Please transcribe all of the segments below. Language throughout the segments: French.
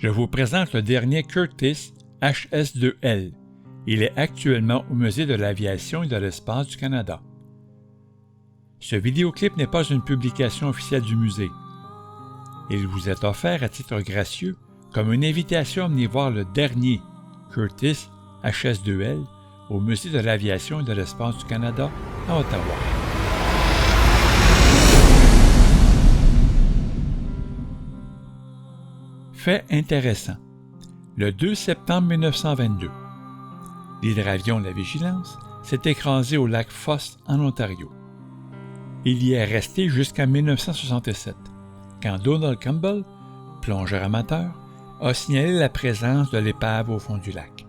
Je vous présente le dernier Curtiss HS-2L. Il est actuellement au Musée de l'aviation et de l'espace du Canada. Ce vidéoclip n'est pas une publication officielle du musée. Il vous est offert à titre gracieux comme une invitation à venir voir le dernier Curtiss HS-2L au Musée de l'aviation et de l'espace du Canada à Ottawa. Fait intéressant. Le 2 septembre 1922, l'hydravion La Vigilance s'est écrasé au lac Foss en Ontario. Il y est resté jusqu'en 1967, quand Donald Campbell, plongeur amateur, a signalé la présence de l'épave au fond du lac.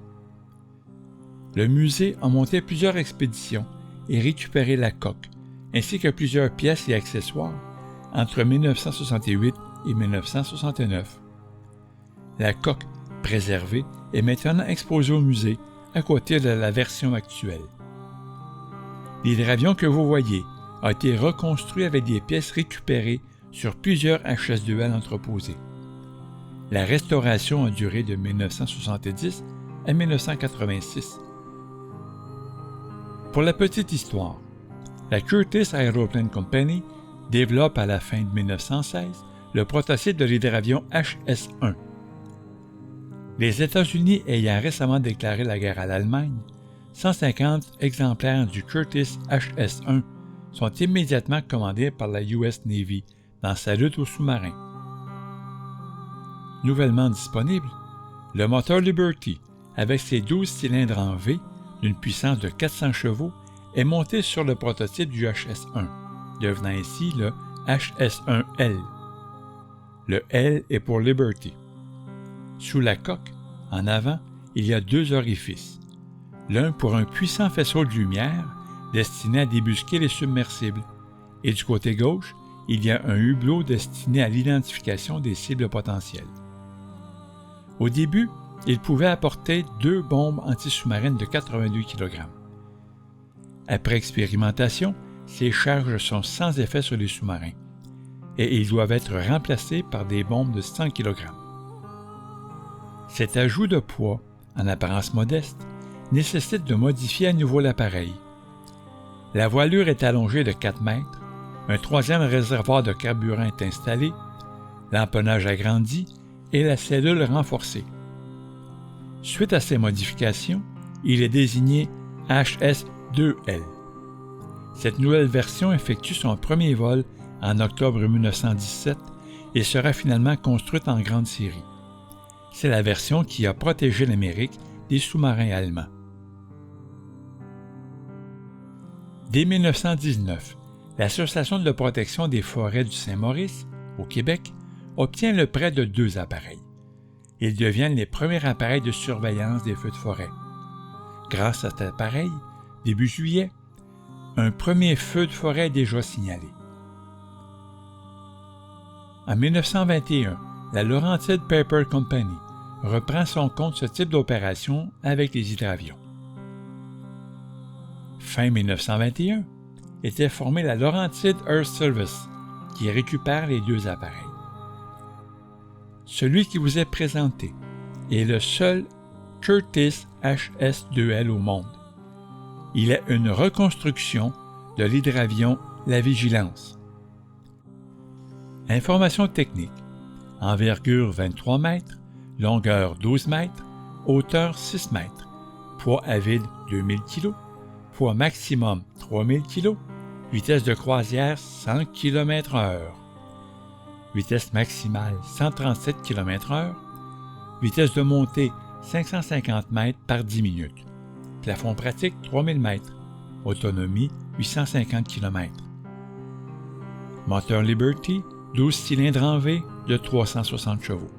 Le musée a monté plusieurs expéditions et récupéré la coque, ainsi que plusieurs pièces et accessoires entre 1968 et 1969. La coque, préservée, est maintenant exposée au musée à côté de la version actuelle. L'hydravion que vous voyez a été reconstruit avec des pièces récupérées sur plusieurs HS-2L entreposés. La restauration a duré de 1970 à 1986. Pour la petite histoire, la Curtiss Aeroplane Company développe à la fin de 1916 le prototype de l'hydravion HS-1. Les États-Unis ayant récemment déclaré la guerre à l'Allemagne, 150 exemplaires du Curtiss HS-1 sont immédiatement commandés par la US Navy dans sa lutte aux sous-marins. Nouvellement disponible, le moteur Liberty, avec ses 12 cylindres en V d'une puissance de 400 chevaux, est monté sur le prototype du HS-1, devenant ainsi le HS-1L. Le L est pour Liberty. Sous la coque, en avant, il y a deux orifices, l'un pour un puissant faisceau de lumière destiné à débusquer les submersibles, et du côté gauche, il y a un hublot destiné à l'identification des cibles potentielles. Au début, il pouvait apporter 2 bombes anti-sous-marines de 82 kg. Après expérimentation, ces charges sont sans effet sur les sous-marins, et ils doivent être remplacés par des bombes de 100 kg. Cet ajout de poids, en apparence modeste, nécessite de modifier à nouveau l'appareil. La voilure est allongée de 4 mètres, un troisième réservoir de carburant est installé, l'empennage agrandi et la cellule renforcée. Suite à ces modifications, il est désigné HS-2L. Cette nouvelle version effectue son premier vol en octobre 1917 et sera finalement construite en grande série. C'est la version qui a protégé l'Amérique des sous-marins allemands. Dès 1919, l'Association de protection des forêts du Saint-Maurice, au Québec, obtient le prêt de 2 appareils. Ils deviennent les premiers appareils de surveillance des feux de forêt. Grâce à cet appareil, début juillet, un premier feu de forêt est déjà signalé. En 1921, la Laurentide Paper Company reprend son compte ce type d'opération avec les hydravions. Fin 1921, était formée la Laurentide Earth Service, qui récupère les 2 appareils. Celui qui vous est présenté est le seul Curtiss HS-2L au monde. Il est une reconstruction de l'hydravion La Vigilance. Informations techniques. Envergure 23 mètres, longueur 12 mètres, hauteur 6 mètres, poids à vide 2000 kg, poids maximum 3000 kg, vitesse de croisière 100 km/h, vitesse maximale 137 km/h, vitesse de montée 550 mètres par 10 minutes, plafond pratique 3000 mètres, autonomie 850 km. Moteur Liberty, 12 cylindres en V de 360 chevaux.